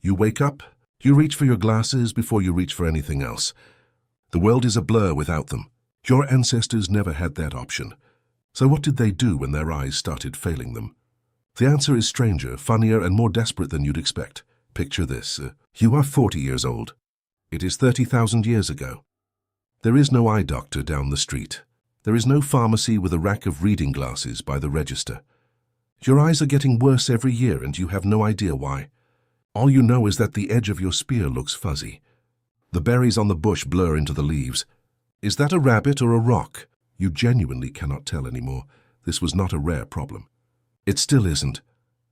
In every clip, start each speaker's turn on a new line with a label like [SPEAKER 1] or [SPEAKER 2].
[SPEAKER 1] You wake up, you reach for your glasses before you reach for anything else. The world is a blur without them. Your ancestors never had that option. So what did they do when their eyes started failing them? The answer is stranger, funnier, and more desperate than you'd expect. Picture this. You are 40 years old. It is 30,000 years ago. There is no eye doctor down the street. There is no pharmacy with a rack of reading glasses by the register. Your eyes are getting worse every year and you have no idea why. All you know is that the edge of your spear looks fuzzy. The berries on the bush blur into the leaves. Is that a rabbit or a rock? You genuinely cannot tell anymore. This was not a rare problem. It still isn't.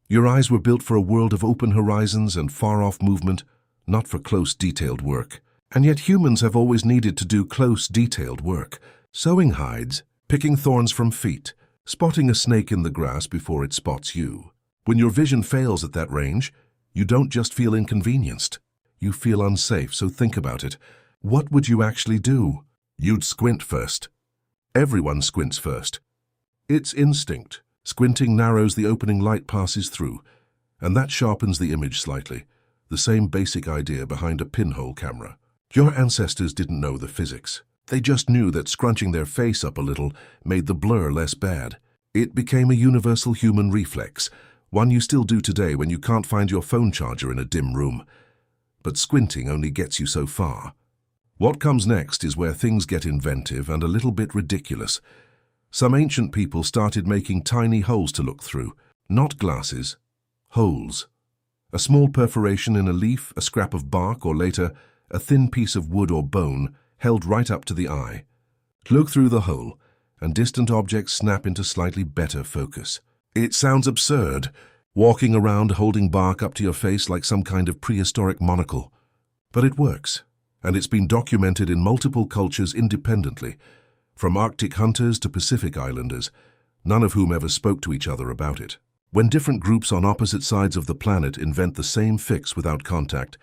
[SPEAKER 1] Your eyes were built for a world of open horizons and far-off movement, not for close, detailed work. And yet humans have always needed to do close, detailed work. Sewing hides, picking thorns from feet, spotting a snake in the grass before it spots you. When your vision fails at that range, you don't just feel inconvenienced. You feel unsafe, so think about it. What would you actually do? You'd squint first. Everyone squints first. It's instinct. Squinting narrows the opening light passes through, and that sharpens the image slightly. The same basic idea behind a pinhole camera. Your ancestors didn't know the physics. They just knew that scrunching their face up a little made the blur less bad. It became a universal human reflex, one you still do today when you can't find your phone charger in a dim room. But squinting only gets you so far. What comes next is where things get inventive and a little bit ridiculous. Some ancient people started making tiny holes to look through, not glasses, holes. A small perforation in a leaf, a scrap of bark, or later, a thin piece of wood or bone held right up to the eye. Look through the hole, and distant objects snap into slightly better focus. It sounds absurd, walking around holding bark up to your face like some kind of prehistoric monocle. But it works, and it's been documented in multiple cultures independently, from Arctic hunters to Pacific islanders, none of whom ever spoke to each other about it. When different groups on opposite sides of the planet invent the same fix without contact,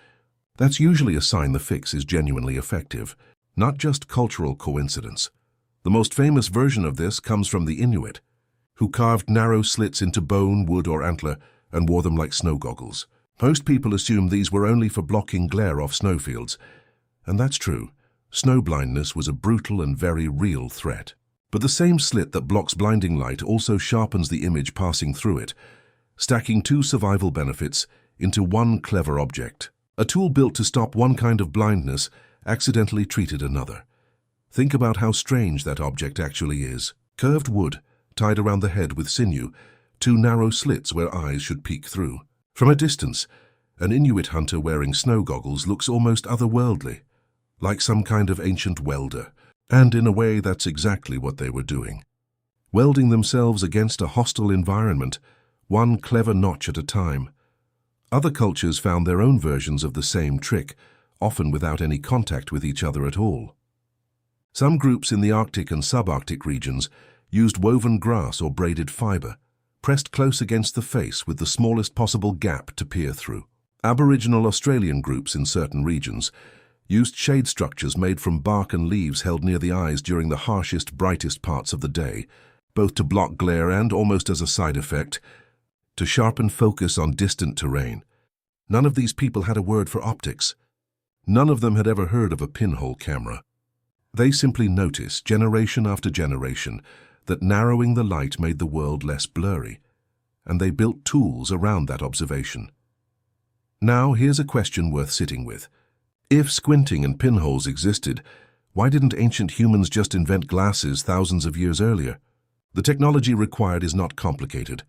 [SPEAKER 1] that's usually a sign the fix is genuinely effective, not just cultural coincidence. The most famous version of this comes from the Inuit, who carved narrow slits into bone, wood, or antler and wore them like snow goggles. Most people assume these were only for blocking glare off snowfields, and that's true. Snow blindness was a brutal and very real threat. But the same slit that blocks blinding light also sharpens the image passing through it, stacking two survival benefits into one clever object. A tool built to stop one kind of blindness accidentally treated another. Think about how strange that object actually is. Curved wood, tied around the head with sinew, two narrow slits where eyes should peek through. From a distance, an Inuit hunter wearing snow goggles looks almost otherworldly, like some kind of ancient welder. And in a way, that's exactly what they were doing. Welding themselves against a hostile environment, one clever notch at a time. Other cultures found their own versions of the same trick, often without any contact with each other at all. Some groups in the Arctic and subarctic regions used woven grass or braided fiber, pressed close against the face with the smallest possible gap to peer through. Aboriginal Australian groups in certain regions used shade structures made from bark and leaves held near the eyes during the harshest, brightest parts of the day, both to block glare and, almost as a side effect, to sharpen focus on distant terrain. None of these people had a word for optics. None of them had ever heard of a pinhole camera. They simply noticed, generation after generation, that narrowing the light made the world less blurry, and they built tools around that observation. Now, here's a question worth sitting with. If squinting and pinholes existed, why didn't ancient humans just invent glasses thousands of years earlier? The technology required is not complicated.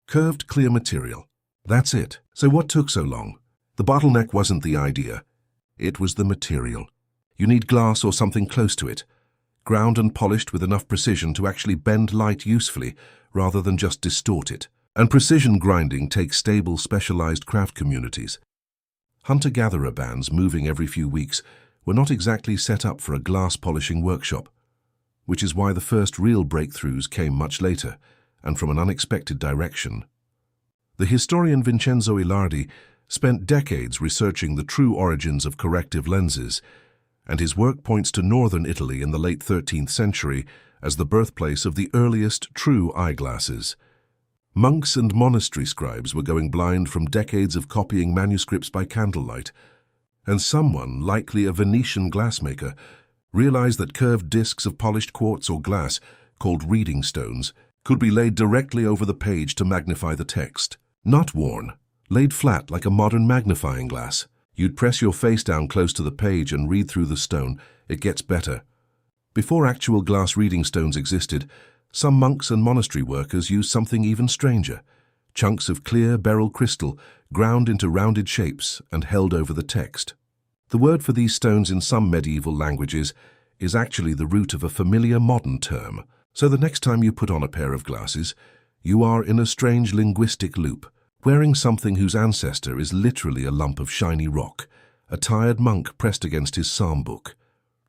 [SPEAKER 1] Curved, clear material. That's it. So what took so long? The bottleneck wasn't the idea. It was the material. You need glass or something close to it, ground and polished with enough precision to actually bend light usefully rather than just distort it. And precision grinding takes stable, specialized craft communities. Hunter-gatherer bands moving every few weeks were not exactly set up for a glass polishing workshop, which is why the first real breakthroughs came much later and from an unexpected direction. The historian Vincenzo Ilardi spent decades researching the true origins of corrective lenses, and his work points to northern Italy in the late 13th century as the birthplace of the earliest true eyeglasses. Monks and monastery scribes were going blind from decades of copying manuscripts by candlelight, and someone, likely a Venetian glassmaker, realized that curved discs of polished quartz or glass, called reading stones, could be laid directly over the page to magnify the text. Not worn, laid flat like a modern magnifying glass. You'd press your face down close to the page and read through the stone. It gets better. Before actual glass reading stones existed, some monks and monastery workers used something even stranger: chunks of clear beryl crystal ground into rounded shapes and held over the text. The word for these stones in some medieval languages is actually the root of a familiar modern term. So the next time you put on a pair of glasses, you are in a strange linguistic loop, wearing something whose ancestor is literally a lump of shiny rock, a tired monk pressed against his psalm book.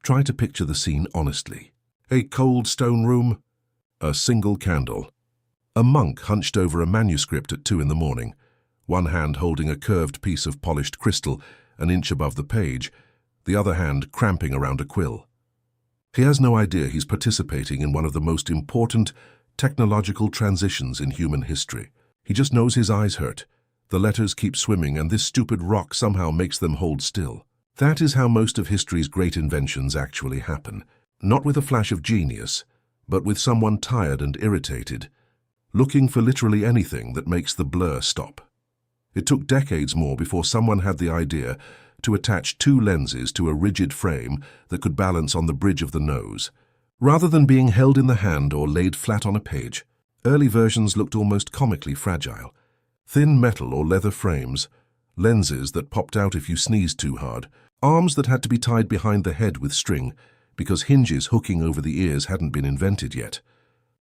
[SPEAKER 1] Try to picture the scene honestly. A cold stone room, a single candle. A monk hunched over a manuscript at 2 in the morning, one hand holding a curved piece of polished crystal an inch above the page, the other hand cramping around a quill. He has no idea he's participating in one of the most important technological transitions in human history. He just knows his eyes hurt. The letters keep swimming, and this stupid rock somehow makes them hold still. That is how most of history's great inventions actually happen. Not with a flash of genius, but with someone tired and irritated, looking for literally anything that makes the blur stop. It took decades more before someone had the idea to attach 2 lenses to a rigid frame that could balance on the bridge of the nose. Rather than being held in the hand or laid flat on a page, early versions looked almost comically fragile. Thin metal or leather frames, lenses that popped out if you sneezed too hard, arms that had to be tied behind the head with string because hinges hooking over the ears hadn't been invented yet.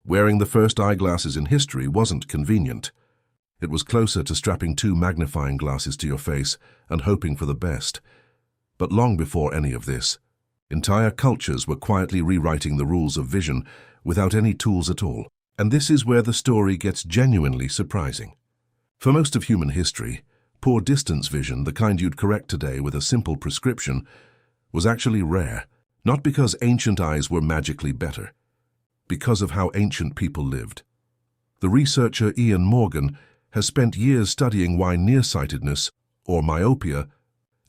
[SPEAKER 1] Wearing the first eyeglasses in history wasn't convenient. It was closer to strapping 2 magnifying glasses to your face and hoping for the best. But long before any of this, entire cultures were quietly rewriting the rules of vision without any tools at all. And this is where the story gets genuinely surprising. For most of human history, poor distance vision, the kind you'd correct today with a simple prescription, was actually rare, not because ancient eyes were magically better, because of how ancient people lived. The researcher Ian Morgan has spent years studying why nearsightedness, or myopia,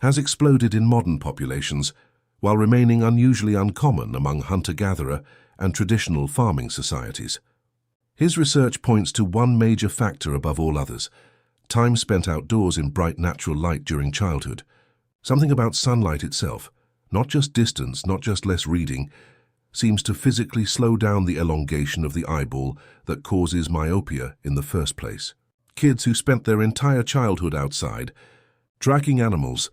[SPEAKER 1] has exploded in modern populations while remaining unusually uncommon among hunter-gatherer and traditional farming societies. His research points to one major factor above all others: time spent outdoors in bright natural light during childhood. Something about sunlight itself, not just distance, not just less reading, seems to physically slow down the elongation of the eyeball that causes myopia in the first place. Kids who spent their entire childhood outside, tracking animals,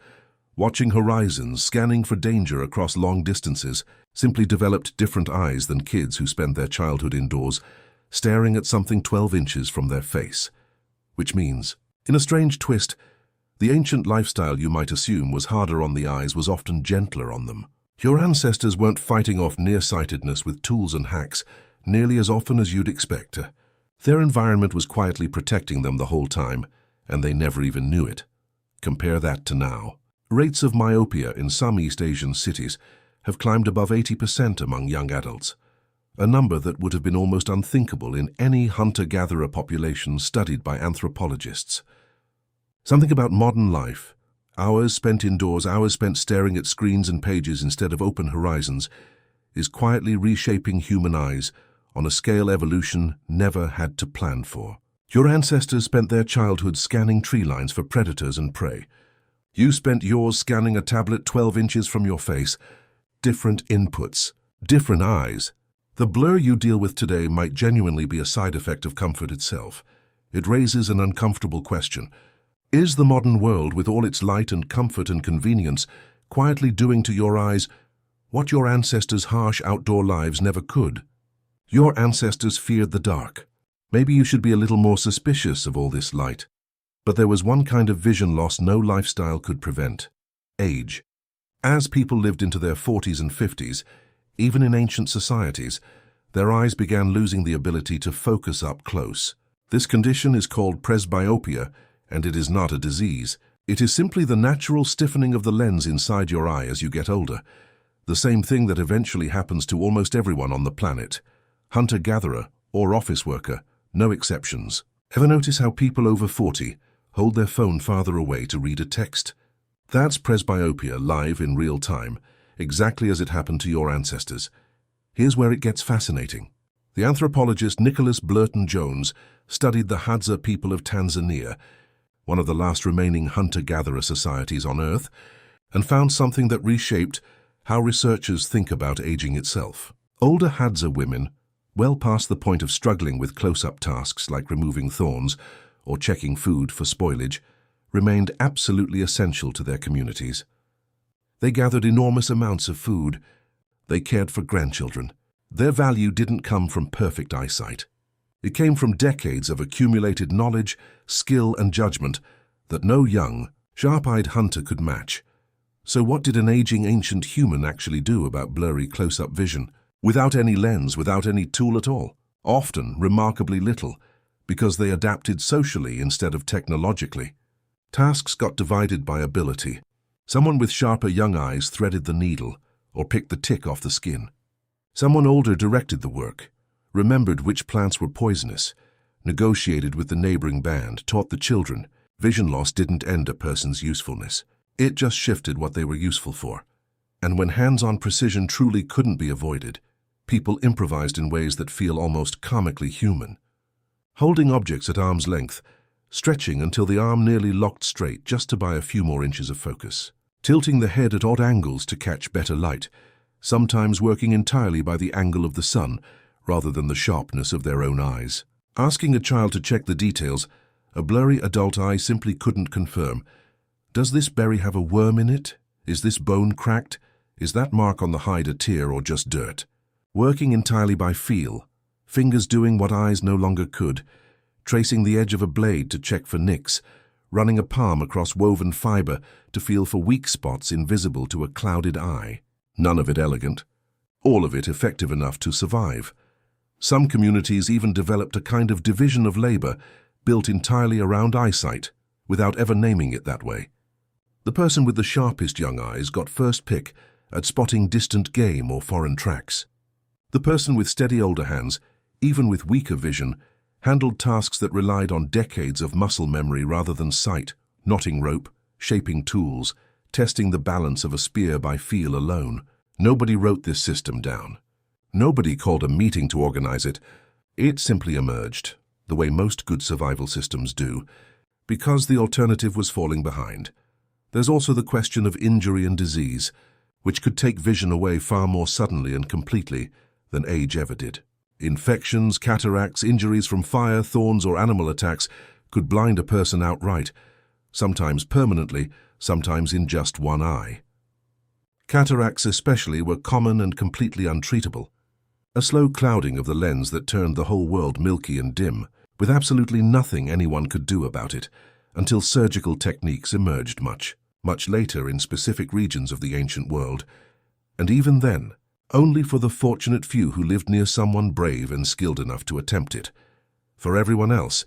[SPEAKER 1] watching horizons, scanning for danger across long distances, simply developed different eyes than kids who spent their childhood indoors, staring at something 12 inches from their face. Which means, in a strange twist, the ancient lifestyle you might assume was harder on the eyes was often gentler on them. Your ancestors weren't fighting off nearsightedness with tools and hacks nearly as often as you'd expect. Their environment was quietly protecting them the whole time, and they never even knew it. Compare that to now. Rates of myopia in some East Asian cities have climbed above 80% among young adults, a number that would have been almost unthinkable in any hunter-gatherer population studied by anthropologists. Something about modern life, hours spent indoors, hours spent staring at screens and pages instead of open horizons, is quietly reshaping human eyes on a scale evolution never had to plan for. Your ancestors spent their childhood scanning tree lines for predators and prey. You spent yours scanning a tablet 12 inches from your face. Different inputs, different eyes. The blur you deal with today might genuinely be a side effect of comfort itself. It raises an uncomfortable question. Is the modern world, with all its light and comfort and convenience, quietly doing to your eyes what your ancestors' harsh outdoor lives never could? Your ancestors feared the dark. Maybe you should be a little more suspicious of all this light. But there was one kind of vision loss no lifestyle could prevent: age. As people lived into their 40s and 50s, even in ancient societies, their eyes began losing the ability to focus up close. This condition is called presbyopia, and it is not a disease. It is simply the natural stiffening of the lens inside your eye as you get older, the same thing that eventually happens to almost everyone on the planet. Hunter-gatherer or office worker, no exceptions. Ever notice how people over 40 hold their phone farther away to read a text? That's presbyopia live in real time, exactly as it happened to your ancestors. Here's where it gets fascinating. The anthropologist Nicholas Blurton Jones studied the Hadza people of Tanzania, one of the last remaining hunter-gatherer societies on Earth, and found something that reshaped how researchers think about aging itself. Older Hadza women, well past the point of struggling with close-up tasks like removing thorns or checking food for spoilage, remained absolutely essential to their communities. They gathered enormous amounts of food. They cared for grandchildren. Their value didn't come from perfect eyesight. It came from decades of accumulated knowledge, skill, and judgment that no young, sharp-eyed hunter could match. So what did an aging ancient human actually do about blurry close-up vision? Without any lens, without any tool at all? Often remarkably little, because they adapted socially instead of technologically. Tasks got divided by ability. Someone with sharper young eyes threaded the needle or picked the tick off the skin. Someone older directed the work, remembered which plants were poisonous, negotiated with the neighboring band, taught the children. Vision loss didn't end a person's usefulness. It just shifted what they were useful for. And when hands-on precision truly couldn't be avoided, people improvised in ways that feel almost comically human. Holding objects at arm's length, stretching until the arm nearly locked straight just to buy a few more inches of focus. Tilting the head at odd angles to catch better light, sometimes working entirely by the angle of the sun rather than the sharpness of their own eyes. Asking a child to check the details, a blurry adult eye simply couldn't confirm. Does this berry have a worm in it? Is this bone cracked? Is that mark on the hide a tear or just dirt? Working entirely by feel, fingers doing what eyes no longer could, tracing the edge of a blade to check for nicks, running a palm across woven fiber to feel for weak spots invisible to a clouded eye. None of it elegant, all of it effective enough to survive. Some communities even developed a kind of division of labor built entirely around eyesight, without ever naming it that way. The person with the sharpest young eyes got first pick at spotting distant game or foreign tracks. The person with steady older hands, even with weaker vision, handled tasks that relied on decades of muscle memory rather than sight, knotting rope, shaping tools, testing the balance of a spear by feel alone. Nobody wrote this system down. Nobody called a meeting to organize it. It simply emerged, the way most good survival systems do, because the alternative was falling behind. There's also the question of injury and disease, which could take vision away far more suddenly and completely than age ever did. Infections, cataracts, injuries from fire, thorns, or animal attacks could blind a person outright, sometimes permanently, sometimes in just one eye. Cataracts especially were common and completely untreatable. A slow clouding of the lens that turned the whole world milky and dim, with absolutely nothing anyone could do about it, until surgical techniques emerged much later in specific regions of the ancient world, and even then, only for the fortunate few who lived near someone brave and skilled enough to attempt it. For everyone else,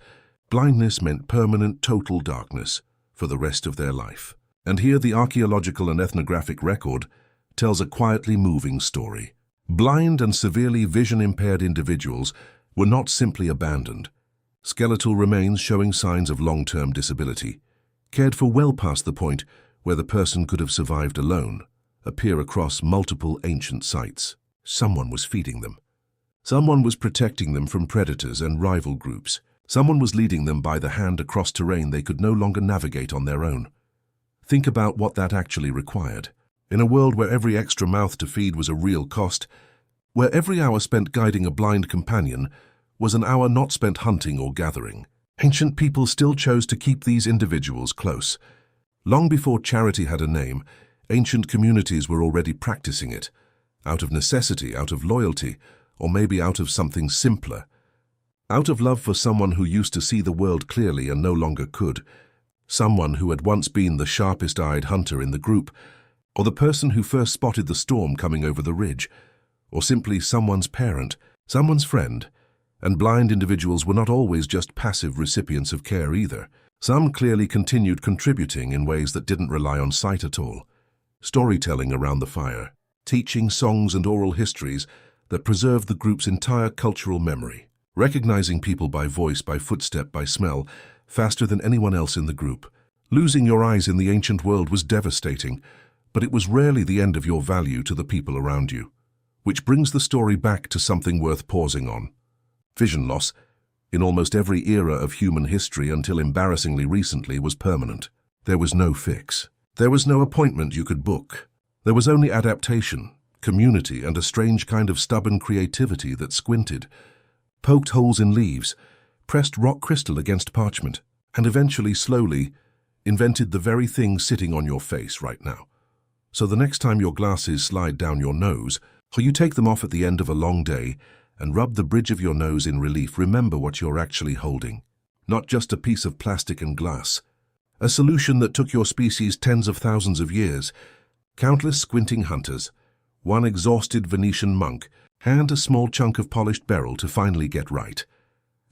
[SPEAKER 1] blindness meant permanent total darkness for the rest of their life. And here the archaeological and ethnographic record tells a quietly moving story. Blind and severely vision-impaired individuals were not simply abandoned. Skeletal remains showing signs of long-term disability, cared for well past the point where the person could have survived alone, appear across multiple ancient sites. Someone was feeding them. Someone was protecting them from predators and rival groups. Someone was leading them by the hand across terrain they could no longer navigate on their own. Think about what that actually required. In a world where every extra mouth to feed was a real cost, where every hour spent guiding a blind companion was an hour not spent hunting or gathering, ancient people still chose to keep these individuals close. Long before charity had a name, ancient communities were already practicing it, out of necessity, out of loyalty, or maybe out of something simpler. Out of love for someone who used to see the world clearly and no longer could, someone who had once been the sharpest-eyed hunter in the group, or the person who first spotted the storm coming over the ridge, or simply someone's parent, someone's friend. And blind individuals were not always just passive recipients of care either. Some clearly continued contributing in ways that didn't rely on sight at all. Storytelling around the fire, teaching songs and oral histories that preserved the group's entire cultural memory. recognizing people by voice, by footstep, by smell, faster than anyone else in the group. Losing your eyes in the ancient world was devastating, but it was rarely the end of your value to the people around you. Which brings the story back to something worth pausing on. Vision loss, in almost every era of human history until embarrassingly recently, was permanent. There was no fix. There was no appointment you could book. There was only adaptation, community, and a strange kind of stubborn creativity that squinted, poked holes in leaves, pressed rock crystal against parchment, and eventually, slowly, invented the very thing sitting on your face right now. So the next time your glasses slide down your nose, or you take them off at the end of a long day and rub the bridge of your nose in relief, remember what you're actually holding. Not just a piece of plastic and glass. A solution that took your species tens of thousands of years. Countless squinting hunters, one exhausted Venetian monk, and a small chunk of polished beryl to finally get right.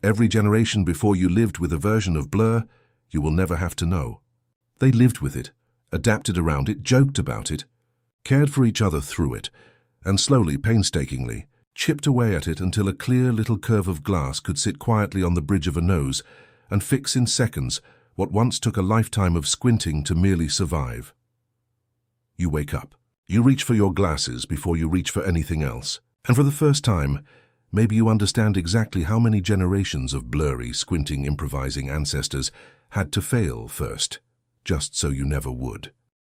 [SPEAKER 1] Every generation before you lived with a version of blur you will never have to know. They lived with it, adapted around it, joked about it, cared for each other through it, and slowly, painstakingly, chipped away at it until a clear little curve of glass could sit quietly on the bridge of a nose and fix in seconds what once took a lifetime of squinting to merely survive. You wake up. You reach for your glasses before you reach for anything else. And for the first time, maybe you understand exactly how many generations of blurry, squinting, improvising ancestors had to fail first, just so you never would.